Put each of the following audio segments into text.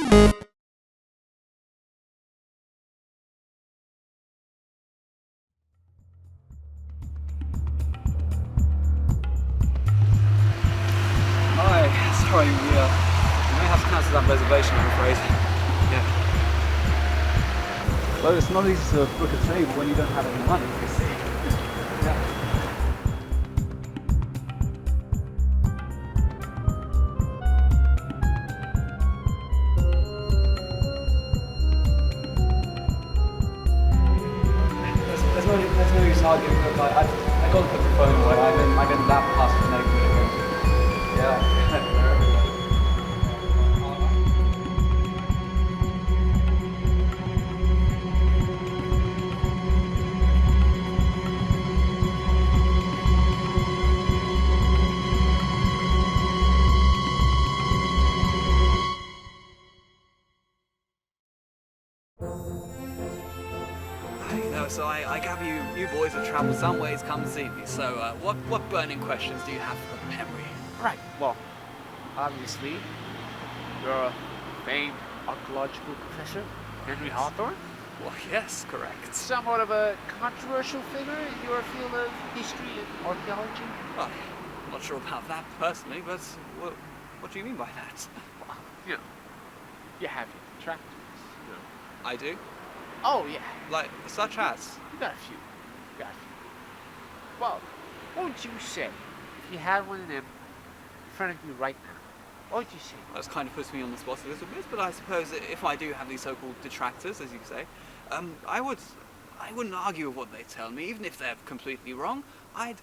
Hi, sorry, we may have to cancel that reservation, I'm afraid. Yeah. Well, it's not easy to book a table when you don't have any money, you see. Yeah. There's no use arguing, but I got to put the phone away. I'm in that past for negative again. Yeah. So I gather you boys have travelled some ways come to see me. So what burning questions do you have for Henry? Right, well, obviously, you're a famed archaeological professor, Henry Hawthrone. Well, yes, correct. Somewhat of a controversial figure in your field of history and archaeology. Well, I'm not sure about that personally, but what do you mean by that? Well, you have your detractors, I do? Oh, yeah. Like, such as? You got a few. Well, what would you say if you had one of them in front of you right now? What would you say? Well, this kind of puts me on the spot a little bit, but I suppose that if I do have these so-called detractors, as you say, I wouldn't argue with what they tell me, even if they're completely wrong. I'd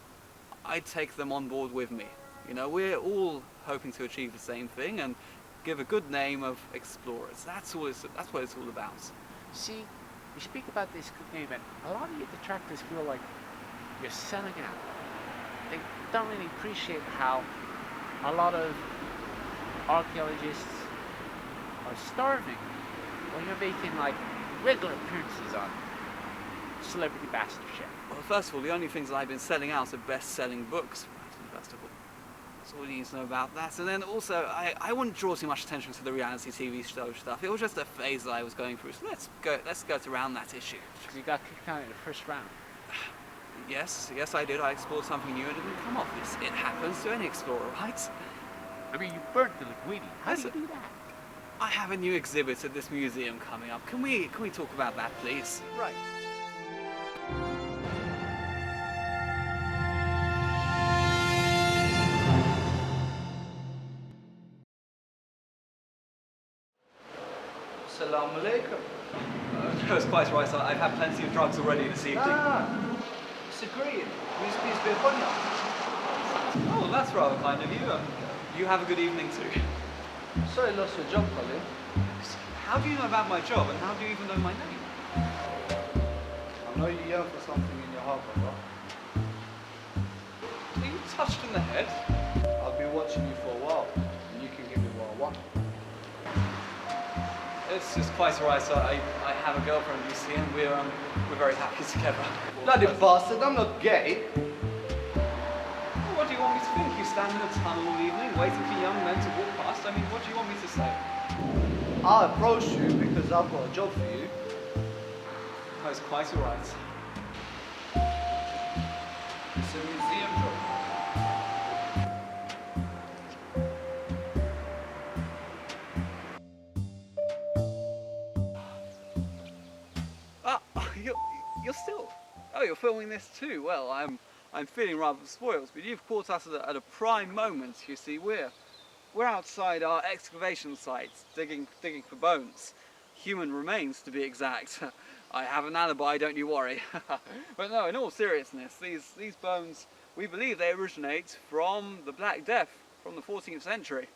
take them on board with me. You know, we're all hoping to achieve the same thing and give a good name of explorers. That's what it's all about. See, you speak about this good name, and a lot of your detractors feel like you're selling out. They don't really appreciate how a lot of archaeologists are starving when you're making like regular appearances on Celebrity Bastard Chef. Well, first of all, the only things that I've been selling out are best-selling books, first of all. That's all you need to know about that. And then also, I wouldn't draw too much attention to the reality TV show stuff. It was just a phase that I was going through. So let's skirt around that issue. Because you got kicked out in the first round. Yes, I did. I explored something new and it didn't come off. It happens to any explorer, right? I mean, you burnt the linguine. How do you do that? I have a new exhibit at this museum coming up. Can we talk about that, please? Right. Assalamu alaikum. No, it's quite right. I've had plenty of drugs already this evening. It's agreed. He's been funny. Oh, that's rather kind of you. You have a good evening too. Sorry, I lost your job, Colin. How do you know about my job, and how do you even know my name? I know you yearn for something in your heart, brother. Are you touched in the head? I've been watching you for a while, and you can give me what I want. It's just quite alright. So I have a girlfriend, you see, and we're very happy together. Bloody bastard! I'm not gay. Well, what do you want me to think? You stand in a tunnel all evening, waiting for young men to walk past. I mean, what do you want me to say? I approached you because I've got a job for you. Oh, it's quite alright. It's a museum job. You're still. Oh, you're filming this too. Well, I'm feeling rather spoiled, but you've caught us at a prime moment. You see, we're outside our excavation sites, digging for bones, human remains to be exact. I have an alibi, don't you worry. But no, in all seriousness, these bones, we believe they originate from the Black Death from the 14th century.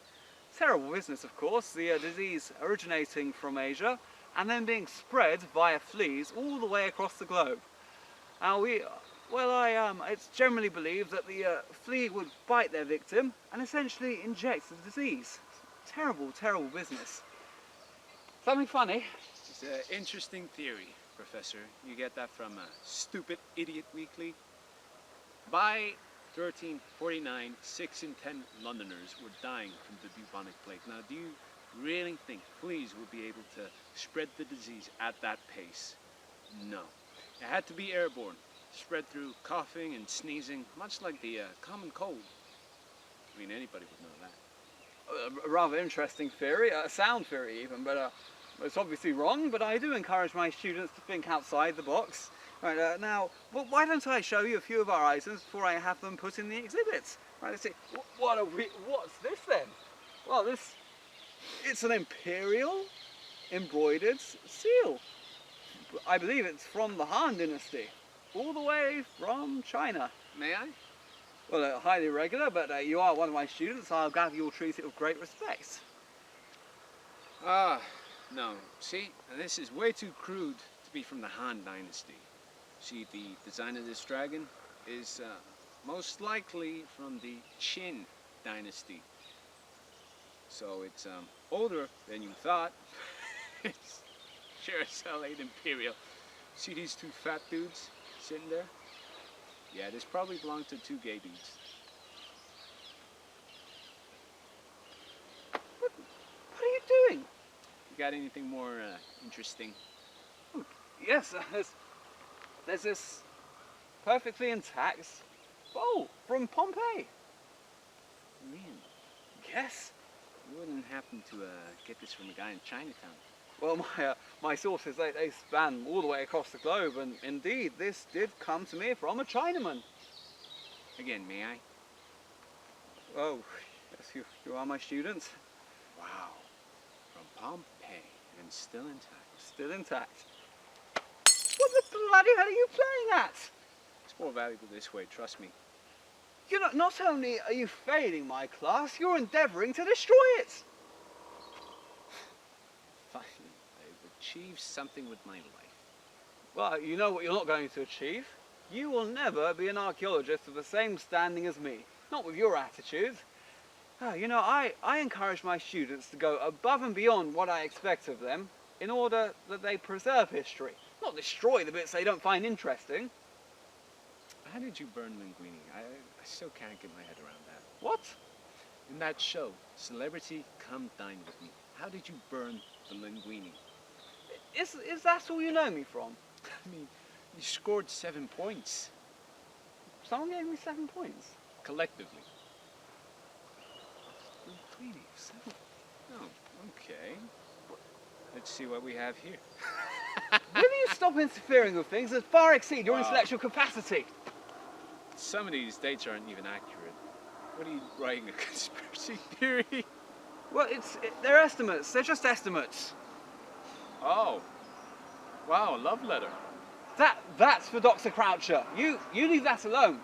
Terrible business, of course. The disease originating from Asia and then being spread via fleas all the way across the globe. Now it's generally believed that the flea would bite their victim and essentially inject the disease. Terrible, terrible business. Something funny? It's an interesting theory, Professor. You get that from a stupid idiot weekly? By 1349, 6 in 10 Londoners were dying from the bubonic plague. Now, do you really think fleas would be able to spread the disease at that pace? No. It had to be airborne, spread through coughing and sneezing, much like the common cold. I mean, anybody would know that. A rather interesting theory, a sound theory even, but it's obviously wrong, but I do encourage my students to think outside the box. Right, now, why don't I show you a few of our items before I have them put in the exhibits? Right, let's see, what's this then? Well, it's an imperial embroidered seal. I believe it's from the Han Dynasty, all the way from China. May I? Well, highly regular, but you are one of my students, so I'll gather you'll treat it with great respect. No. See, this is way too crude to be from the Han Dynasty. See, the design of this dragon is most likely from the Qin Dynasty. So it's older than you thought. It's sure as hell ain't imperial. See these two fat dudes sitting there? Yeah, this probably belonged to two gay dudes. What are you doing? You got anything more interesting? Oh, yes, there's this perfectly intact bowl from Pompeii. Man, Yes. you wouldn't happen to get this from a guy in Chinatown. Well, my sources, they span all the way across the globe, and indeed, this did come to me from a Chinaman. Again, may I? Oh, yes, you are my students. Wow. From Pompeii and still intact. Still intact. What the bloody hell are you playing at? It's more valuable this way, trust me. You know, not only are you failing my class, you're endeavouring to destroy it. Finally, I've achieved something with my life. Well, you know what you're not going to achieve. You will never be an archaeologist of the same standing as me. Not with your attitude. You know, I encourage my students to go above and beyond what I expect of them in order that they preserve history, not destroy the bits they don't find interesting. How did you burn Linguini? I still can't get my head around that. What? In that show, Celebrity Come Dine With Me, how did you burn the Linguini? Is that all you know me from? I mean, you scored 7 points. Someone gave me 7 points. Collectively. Linguini, 7. Oh, okay. Let's see what we have here. Will you stop interfering with things that far exceed your Wow. intellectual capacity? Some of these dates aren't even accurate. What are you writing, a conspiracy theory? Well, they're estimates. They're just estimates. Oh. Wow, a love letter. That's for Dr. Croucher. You leave that alone.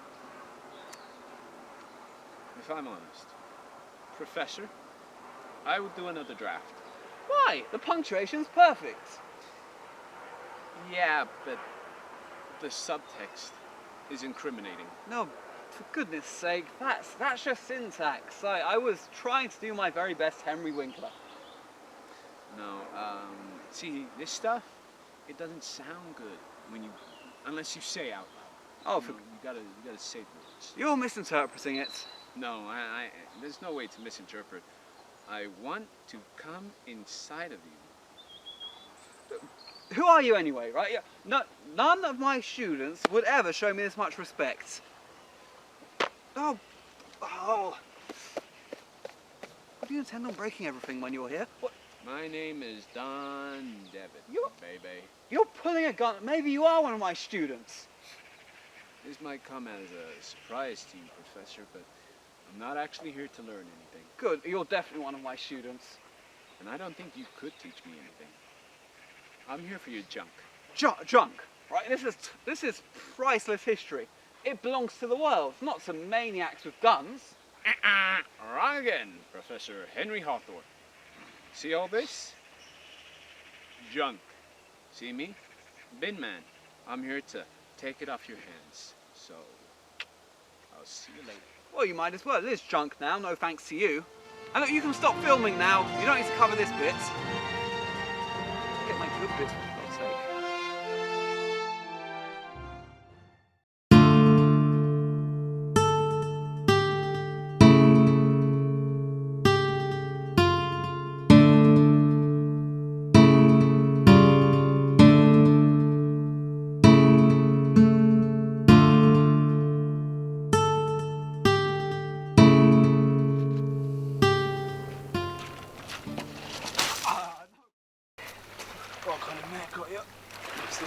If I'm honest, Professor, I would do another draft. Why? The punctuation's perfect. Yeah, but the subtext is incriminating. No, for goodness sake, that's just syntax. I was trying to do my very best Henry Winkler. No, see, this stuff, it doesn't sound good when unless you say out loud. Oh, you gotta say the words. you're misinterpreting it. No, there's no way to misinterpret. I want to come inside of you. Who are you anyway, right? Yeah, none of my students would ever show me this much respect. Oh. What do you intend on breaking everything when you're here? What? My name is Don Devitt, baby. You're pulling a gun. Maybe you are one of my students. This might come as a surprise to you, Professor, but I'm not actually here to learn anything. Good, you're definitely one of my students. And I don't think you could teach me anything. I'm here for your junk. Junk, right? This is priceless history. It belongs to the world, not to maniacs with guns. Wrong again, Professor Henry Hawthrone. See all this? Junk. See me? Bin man. I'm here to take it off your hands. So, I'll see you later. Well, you might as well. It is junk now, no thanks to you. And look, you can stop filming now. You don't need to cover this bit. Get my good bits, for God's sake.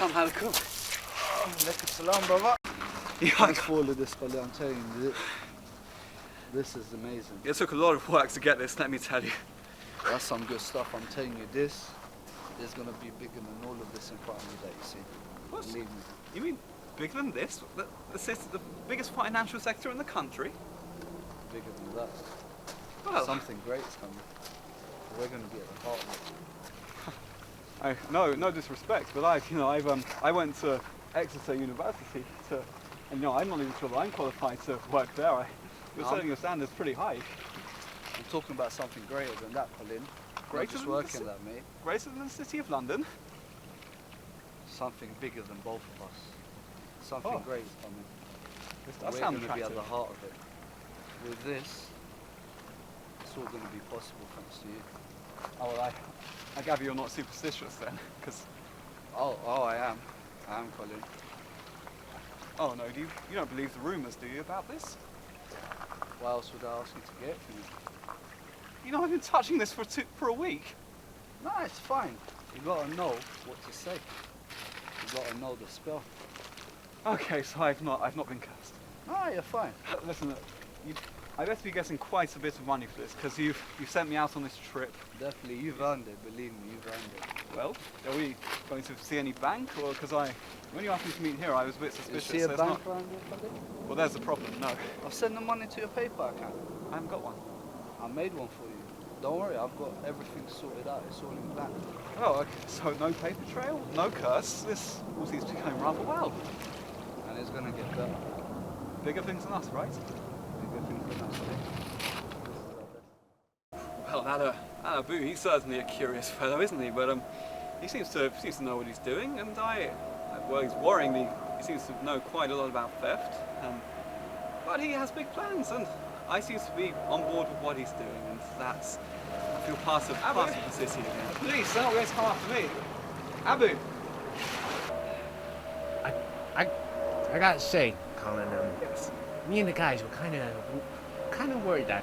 some how to cook. Lekker salam, brother. Yeah, Thanks for all of this, Khalid. I'm telling you, this is amazing. it took a lot of work to get this, let me tell you. That's some good stuff. I'm telling you, this is going to be bigger than all of this in front of me that you see. What? Believe me. You mean bigger than this? The biggest financial sector in the country? Bigger than that. Well, Something great is coming. We're going to be at the heart of it. no disrespect, but I went to Exeter University and I'm not even sure that I'm qualified to work there. You're setting your standards pretty high. I'm talking about something greater than that, Colin. Greater Just than working that, mate. Greater than the City of London? Something bigger than both of us. Something great is coming. This does We're sound going to be at attractive. the heart of it. With this, it's all going to be possible thanks to you. Oh, well, I gather you're not superstitious then, because... Oh, I am. I am, Colin. Oh no, you don't believe the rumours, do you, about this? Why else would I ask you to get it for me? You know, I've been touching this for a week. No, it's fine. You gotta know what to say. You gotta know the spell. Okay, so I've not been cursed. No, you're fine. Listen, I better be getting quite a bit of money for this, because you've sent me out on this trip. Definitely, you've earned it. Believe me, you've earned it. Well, are we going to see any bank, or because when you asked me to meet here, I was a bit suspicious. You see a There's bank not- around here, Colin? Well, there's the problem. No, I'll send the money to your PayPal account. I haven't got one. I made one for you. Don't worry, I've got everything sorted out. It's all in plan. Oh, okay. So no paper trail, no curse. This all seems to be going rather well. And it's gonna get better. Bigger things than us, right? Bigger things than us, mate. Well, that Abu, he's certainly a curious fellow, isn't he? But he seems to know what he's doing, and well, he's worrying me. He seems to know quite a lot about theft, but he has big plans, and I seem to be on board with what he's doing, and I feel part of the city again. Please, don't always come after me. Abu. I gotta say, Colin, Yes. me and the guys were kind of worried that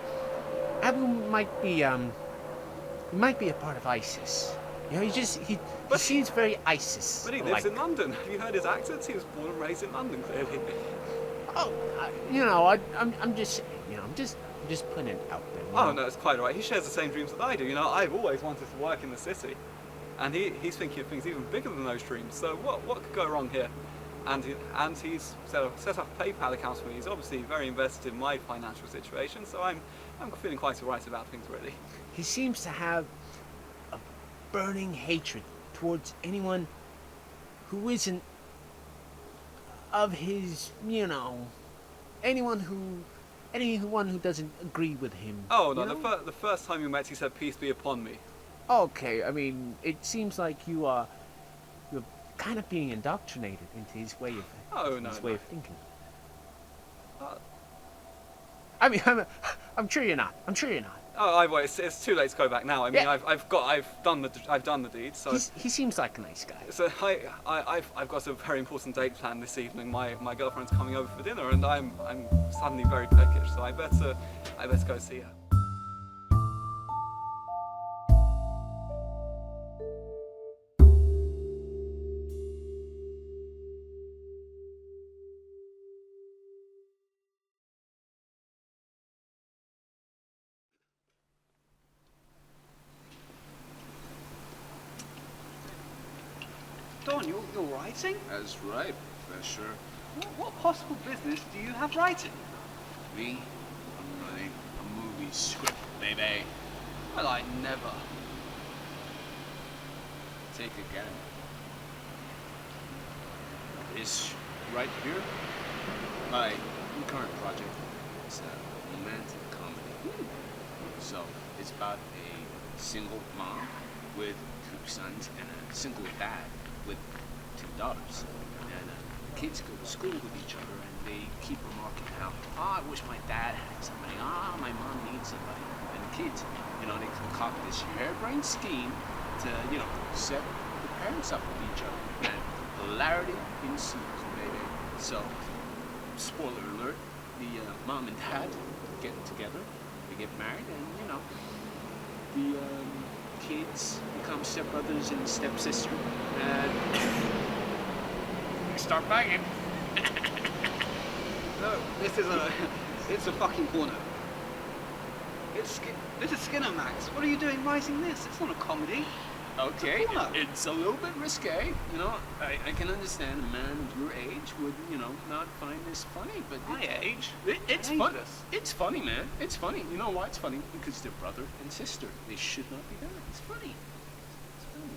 Abu might be a part of ISIS. You know, he seems very ISIS. But he lives in London. Have you heard his accent? He was born and raised in London, clearly. Oh, I'm just putting it out there. Oh no, it's quite all right. He shares the same dreams that I do. You know, I've always wanted to work in the city, and he's thinking of things even bigger than those dreams. So what could go wrong here? And he's set up a PayPal account for me. He's obviously very invested in my financial situation. So I'm feeling quite all right about things, really. He seems to have a burning hatred towards anyone who isn't of his, anyone who doesn't agree with him. Oh no, you know? the first time we met, he said, "Peace be upon me." Okay, I mean, it seems like you're kind of being indoctrinated into his way of way of thinking. Uh, I mean, I'm sure you're not. I'm sure you're not. Oh, well, it's too late to go back now. I mean, Yeah. I've done the deed. So He seems like a nice guy. so I've got a very important date planned this evening. My girlfriend's coming over for dinner, and I'm suddenly very peckish. So I better go see her. Don, you're writing? That's right, Professor. What possible business do you have writing? Me? I'm writing a movie script, baby. Well, I never. Take again. This right here, my current project is a romantic comedy. So it's about a single mom with 2 sons and a single dad with 2 daughters. And the kids go to school with each other, and they keep remarking how, I wish my dad had somebody. My mom needs somebody. And the kids, they concoct this harebrained scheme to, set the parents up with each other. And hilarity ensues, baby. So, spoiler alert, the mom and dad get together, they get married, and, the kids become stepbrothers and stepsisters. And start banging. No, this is a... It's a fucking porno. This is Skinner, Max. What are you doing writing this? It's not a comedy. Okay, porno. it's a little bit risque. You know, I can understand a man of your age would, you know, not find this funny, but My age? it's I'm fun. ageless. It's funny, man. It's funny. You know why it's funny? Because they're brother and sister. They should not be done. It's funny. It's funny.